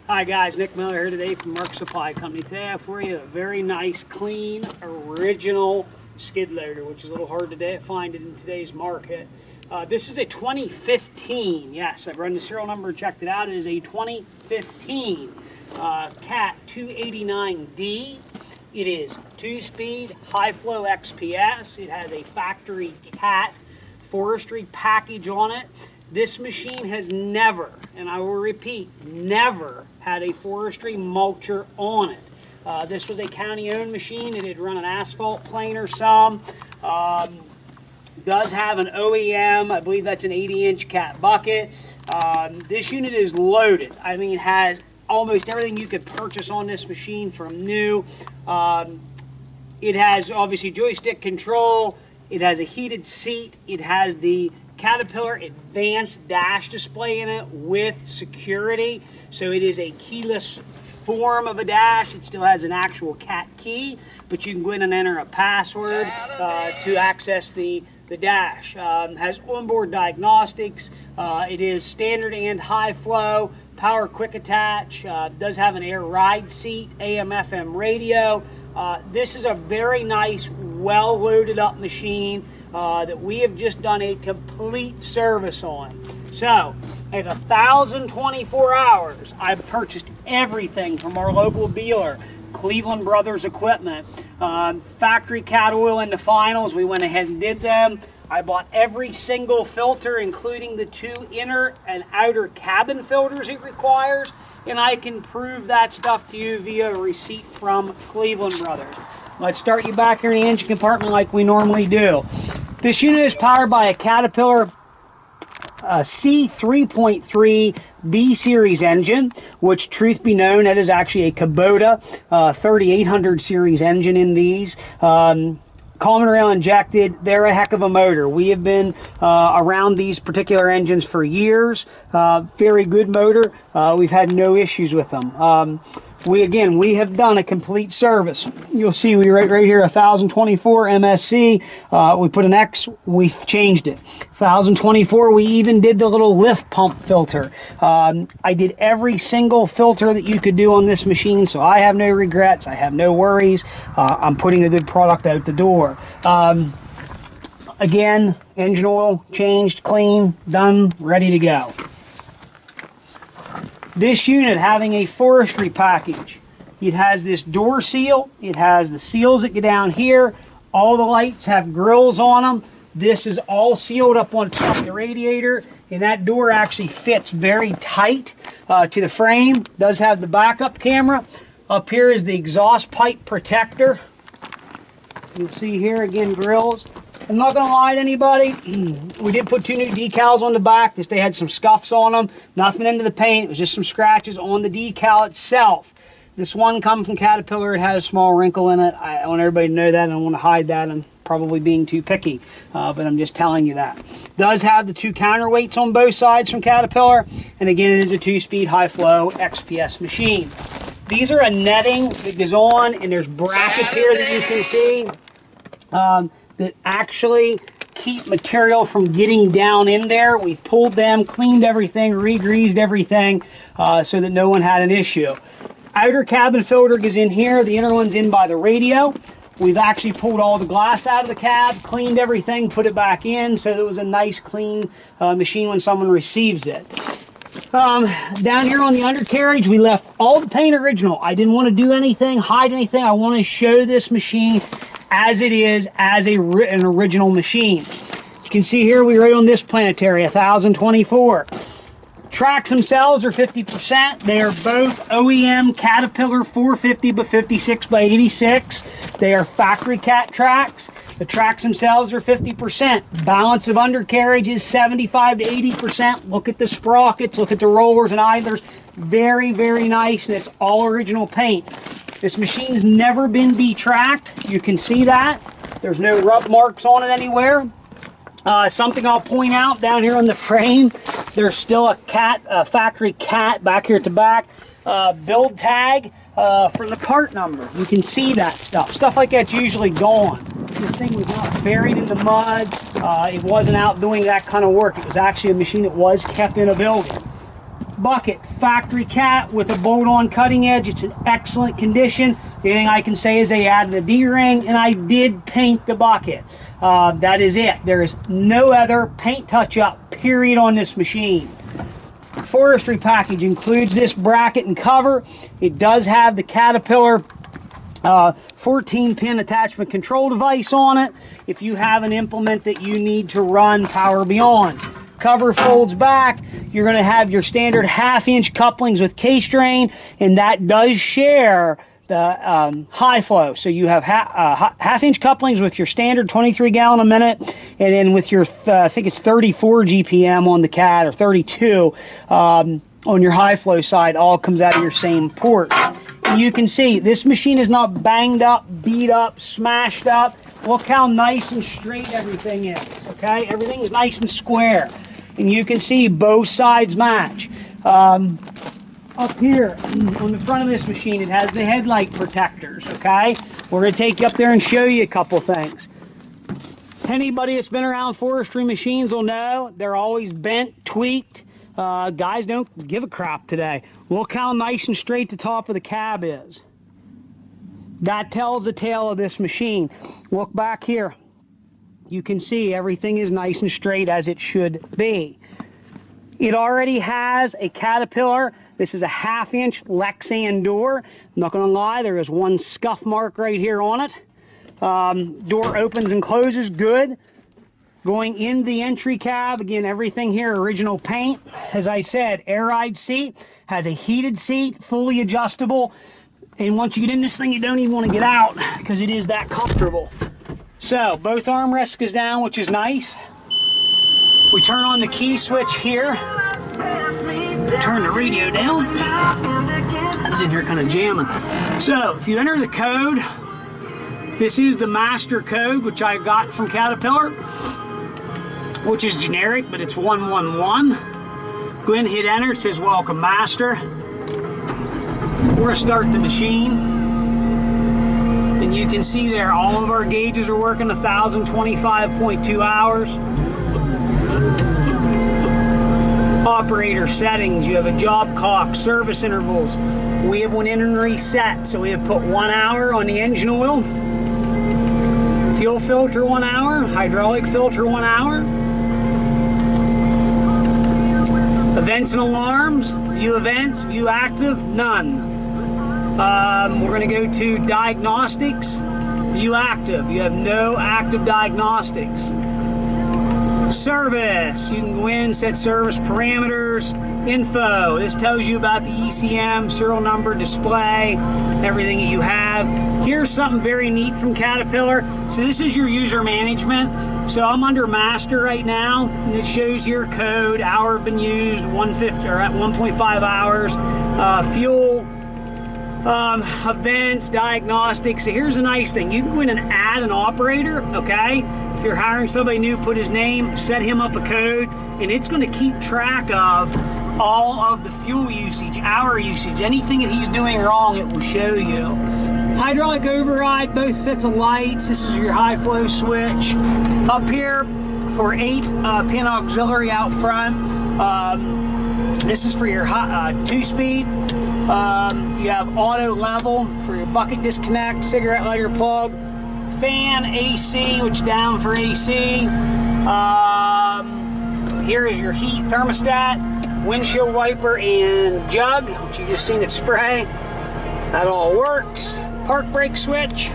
Hi guys, Nick Miller here today from Mark Supply Company. Today I have for you a very nice, clean, original skid loader, which is a little hard to find it in today's market. This is a 2015, yes, I've run the serial number and checked it out. It is a 2015 CAT 289D. It is 2-speed, high-flow XPS. It has a factory CAT Forestry package on it. This machine has never, and I will repeat, never had a forestry mulcher on it. This was a county-owned machine. It had run an asphalt planer some. Does have an OEM, I believe that's an 80-inch cat bucket. This unit is loaded. I mean, it has almost everything you could purchase on this machine from new. It has obviously joystick control. It has a heated seat. It has the Caterpillar advanced dash display in it with security. So it is a keyless form of a dash. It still has an actual cat key, but you can go in and enter a password to access the dash. Has onboard diagnostics. It is standard and high flow, power quick attach. Does have an air ride seat, AM FM radio. This is a very nice, well loaded up machine that we have just done a complete service on. So at 1,024 hours, I've purchased everything from our local dealer, Cleveland Brothers Equipment. Factory cat oil in the finals, we went ahead and did them. I bought every single filter, including the 2 inner and outer cabin filters it requires, and I can prove that stuff to you via a receipt from Cleveland Brothers. Let's start you back here in the engine compartment like we normally do. This unit is powered by a Caterpillar C3.3 D-Series engine, which, truth be known, that is actually a Kubota 3800 series engine in these. Common rail injected. They're a heck of a motor. We have been around these particular engines for years. Very good motor. We've had no issues with them. We have done a complete service. You'll see we right here 1024 MSC. We put an X, we've changed it. 1024, we even did the little lift pump filter. I did every single filter that you could do on this machine, so I have no regrets. I have no worries. I'm putting a good product out the door. Again, engine oil changed, clean, done, ready to go. This unit having a forestry package. It has this door seal. It has the seals that go down here. All the lights have grills on them. This is all sealed up on top of the radiator, and that door actually fits very tight to the frame. Does have the backup camera. Up here is the exhaust pipe protector. You'll see here again grills. I'm not going to lie to anybody, we did put 2 new decals on the back. They had some scuffs on them, nothing into the paint. It was just some scratches on the decal itself. This one comes from Caterpillar. It has a small wrinkle in it. I want everybody to know that. I don't want to hide that. I'm probably being too picky, but I'm just telling you that. Does have the 2 counterweights on both sides from Caterpillar, and again, it is a 2-speed high-flow XPS machine. These are a netting that goes on, and there's brackets here that you can see. That actually keep material from getting down in there. We've pulled them, cleaned everything, re-greased everything so that no one had an issue. Outer cabin filter goes in here. The inner one's in by the radio. We've actually pulled all the glass out of the cab, cleaned everything, put it back in so that it was a nice, clean machine when someone receives it. Down here on the undercarriage, we left all the paint original. I didn't want to do anything, hide anything. I want to show this machine as it is, as an original machine. You can see here we wrote on this planetary 1024. Tracks themselves are 50%. They are both OEM Caterpillar 450 by 56 by 86. They are factory cat tracks. The tracks themselves are 50%. Balance of undercarriage is 75 to 80%. Look at the sprockets, look at the rollers and idlers. Very, very nice, and it's all original paint. This machine's never been detracked. You can see that. There's no rub marks on it anywhere. Something I'll point out down here on the frame, there's still a factory cat back here at the back. Build tag for the part number. You can see that stuff. Stuff like that's usually gone. This thing was not buried in the mud. It wasn't out doing that kind of work. It was actually a machine that was kept in a building. bucket, factory cat with a bolt-on cutting edge. It's in excellent condition. The only thing I can say is they added a D-ring, and I did paint the bucket. That is it. There is no other paint touch-up, period, on this machine. Forestry package includes this bracket and cover. It does have the Caterpillar 14-pin attachment control device on it if you have an implement that you need to run Power Beyond. Cover folds back. You're going to have your standard half-inch couplings with case drain, and that does share the high flow. So you have half-inch couplings with your standard 23 gallon a minute, and then with your I think it's 34 GPM on the Cat, or 32 on your high flow side. All comes out of your same port. You can see this machine is not banged up, beat up, smashed up. Look how nice and straight everything is. Okay, everything is nice and square, and you can see both sides match. Up here on the front of this machine, it has the headlight protectors. Okay, we're going to take you up there and show you a couple things. Anybody that's been around forestry machines will know they're always bent, tweaked. Guys don't give a crap today. Look how nice and straight the top of the cab is. That tells the tale of this machine. Look back here. You can see everything is nice and straight as it should be. It already has a Caterpillar. This is a half-inch Lexan door. I'm not going to lie, there is one scuff mark right here on it. Door opens and closes good. Going in the entry cab, again, everything here, original paint. As I said, air-ride seat, has a heated seat, fully adjustable. And once you get in this thing, you don't even want to get out because it is that comfortable. So, both armrests goes down, which is nice. We turn on the key switch here. Turn the radio down. I was in here kind of jamming. So, if you enter the code, this is the master code, which I got from Caterpillar, which is generic, but it's 111. Go ahead and hit enter. It says welcome master. We're going to start the machine. And you can see there all of our gauges are working 1,025.2 hours. Operator settings, you have a job clock, service intervals. We have one in and reset, so we have put 1 hour on the engine oil. Fuel filter 1 hour, hydraulic filter 1 hour. Events and alarms, view events, view active, none. We're going to go to diagnostics, view active. You have no active diagnostics. Service, you can go in, set service parameters, info. This tells you about the ECM, serial number, display, everything that you have. Here's something very neat from Caterpillar. So this is your user management. So I'm under master right now, and it shows your code, hour been used, 150 or at 1.5 hours, fuel, events, diagnostics. So here's a nice thing. You can go in and add an operator, okay? If you're hiring somebody new, put his name, set him up a code, and it's going to keep track of all of the fuel usage, hour usage, anything that he's doing wrong, it will show you. Hydraulic override, both sets of lights. This is your high flow switch. Up here for 8-pin auxiliary out front. This is for your 2-speed. You have auto level for your bucket disconnect, cigarette lighter plug, fan, AC, which down for AC. Here is your heat thermostat, windshield wiper, and jug, which you just seen it spray. That all works. Park brake switch.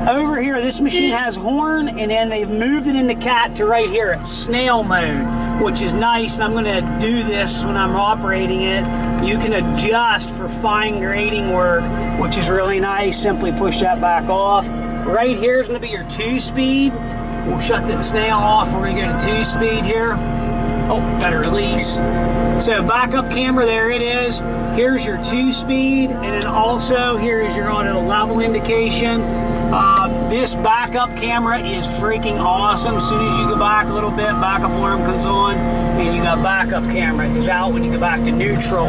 Over here, this machine has horn, and then they've moved it into cat to right here. It's snail mode, which is nice, and I'm going to do this when I'm operating it. You can adjust for fine grading work, which is really nice. Simply push that back off. Right here is going to be your 2-speed. We'll shut the snail off. We're going to go to 2-speed here. Oh, gotta release. So backup camera, there it is. Here's your 2-speed, and then also here is your auto level indication. This backup camera is freaking awesome. As soon as you go back a little bit, backup alarm comes on, and you got backup camera. It goes out when you go back to neutral.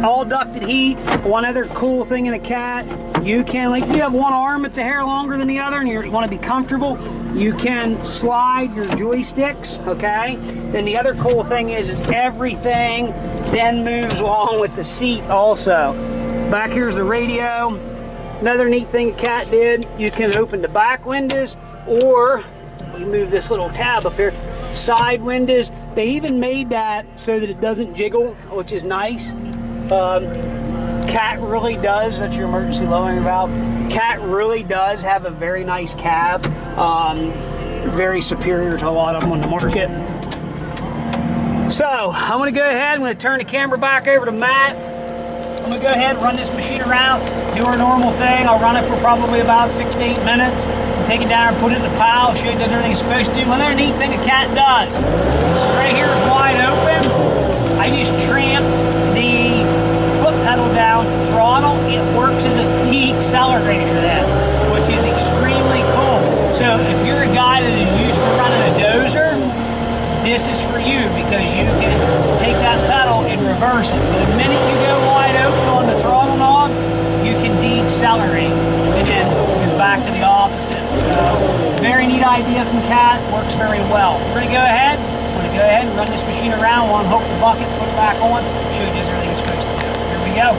All ducted heat. One other cool thing in a cat, you can, like, you have one arm that's a hair longer than the other and you want to be comfortable, You can slide your joysticks, okay? Then the other cool thing is everything then moves along with the seat also. Back here's the radio. Another neat thing Cat did, you can open the back windows, or we move this little tab up here, side windows. They even made that so that it doesn't jiggle, which is nice. Cat really does, that's your emergency lowering valve. Cat really does have a very nice cab, very superior to a lot of them on the market. So I'm going to go ahead, I'm going to turn the camera back over to Matt. I'm going to go ahead and run this machine around, do our normal thing. I'll run it for probably about 6 to 8 minutes, take it down and put it in the pile, show you it does everything it's supposed to do. Another neat thing a Cat does, so right here is wide open. I just tramped the foot pedal down for throttle. It works as a deaccelerator then, which is extremely cool. So if you're a guy that is used to running a dozer, this is for you, because you can take that pedal and reverse it. So the minute you go wide open on the throttle knob, you can decelerate, and then it goes back to the opposite. So very neat idea from Cat, works very well. We're going to go ahead. I'm going to go ahead and run this machine around, we'll unhook the bucket, put it back on, show you everything it's supposed to do. Here we go.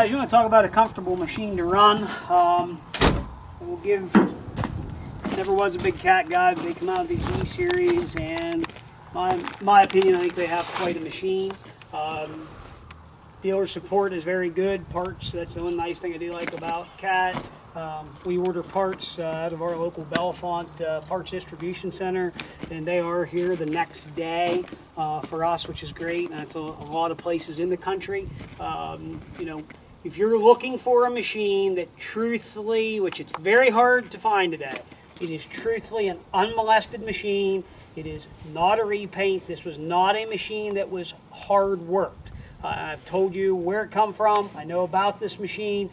guys, you want to talk about a comfortable machine to run? We'll give, never was a big cat guy, but they come out of the E series, and my opinion, I think they have quite a machine. Dealer support is very good. Parts, that's the one nice thing I do like about Cat. We order parts out of our local Bellefonte parts distribution center, and they are here the next day for us, which is great. And that's a lot of places in the country. You know, if you're looking for a machine that truthfully, which it's very hard to find today, it is truthfully an unmolested machine. It is not a repaint. This was not a machine that was hard worked. I've told you where it come from. I know about this machine.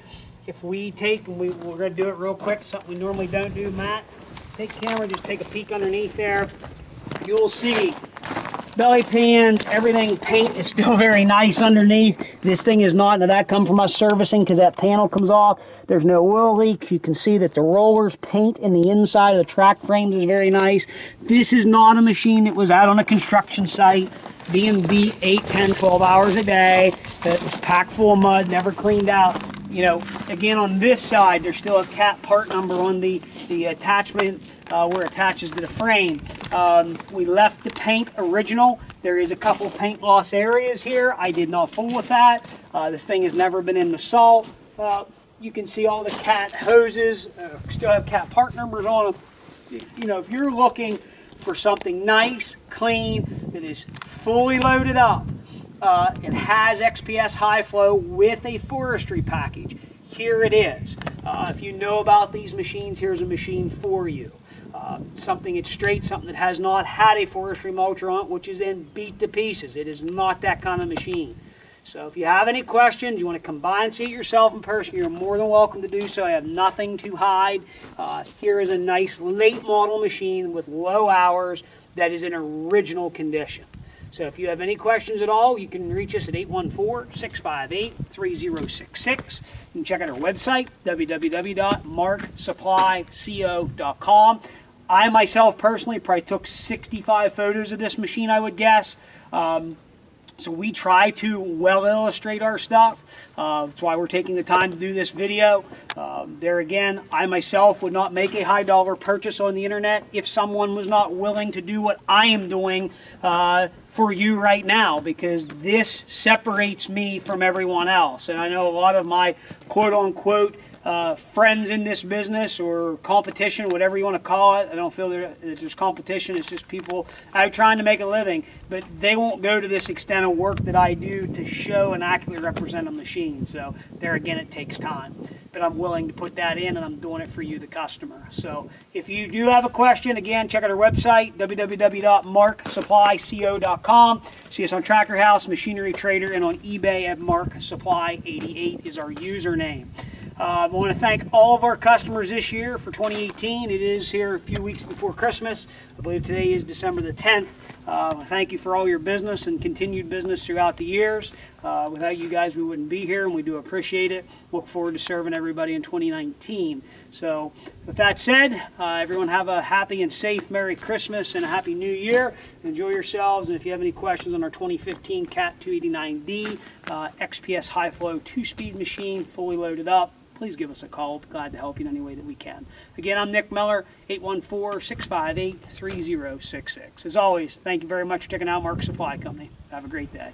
If we take, and we're going to do it real quick, something we normally don't do, Matt, take camera, just take a peek underneath there. You'll see belly pans, everything, paint is still very nice underneath. This thing is not, now that come from us servicing because that panel comes off. There's no oil leaks. You can see that the rollers paint in the inside of the track frames is very nice. This is not a machine that was out on a construction site being beat 8, 10, 12 hours a day, that was packed full of mud, never cleaned out. You know, again, on this side, there's still a Cat part number on the attachment where it attaches to the frame. We left the paint original. There is a couple paint loss areas here. I did not fool with that. This thing has never been in the salt. You can see all the Cat hoses, still have Cat part numbers on them. You know, if you're looking for something nice, clean, that is fully loaded up, and has XPS high flow with a Forestry package, here it is. If you know about these machines, here's a machine for you. Something that's straight, something that has not had a Forestry mulcher on it, which is then beat to pieces. It is not that kind of machine. So if you have any questions, you want to come by and see it yourself in person, you're more than welcome to do so. I have nothing to hide. Here is a nice late model machine with low hours that is in original condition. So if you have any questions at all, you can reach us at 814-658-3066. You can check out our website, www.marksupplyco.com. I myself personally probably took 65 photos of this machine, I would guess. So we try to well illustrate our stuff. That's why we're taking the time to do this video. There again, I myself would not make a high dollar purchase on the internet if someone was not willing to do what I am doing for you right now, because this separates me from everyone else. And I know a lot of my quote-unquote friends in this business, or competition, whatever you want to call it. I don't feel that there's competition. It's just people out trying to make a living, but they won't go to this extent of work that I do to show and accurately represent a machine. So there again, it takes time, but I'm willing to put that in, and I'm doing it for you, the customer. So if you do have a question, again, check out our website, www.marksupplyco.com. See us on Tractor House, Machinery Trader, and on eBay at marksupply88 is our username. I want to thank all of our customers this year for 2018. It is here a few weeks before Christmas. I believe today is December the 10th. Thank you for all your business and continued business throughout the years. Without you guys, we wouldn't be here, and we do appreciate it. Look forward to serving everybody in 2019. So with that said, everyone have a happy and safe Merry Christmas and a Happy New Year. Enjoy yourselves, and if you have any questions on our 2015 Cat 289D XPS high flow 2-speed machine, fully loaded up, please give us a call. We'll be glad to help you in any way that we can. Again, I'm Nick Miller, 814-658-3066. As always, thank you very much for checking out Mark Supply Company. Have a great day.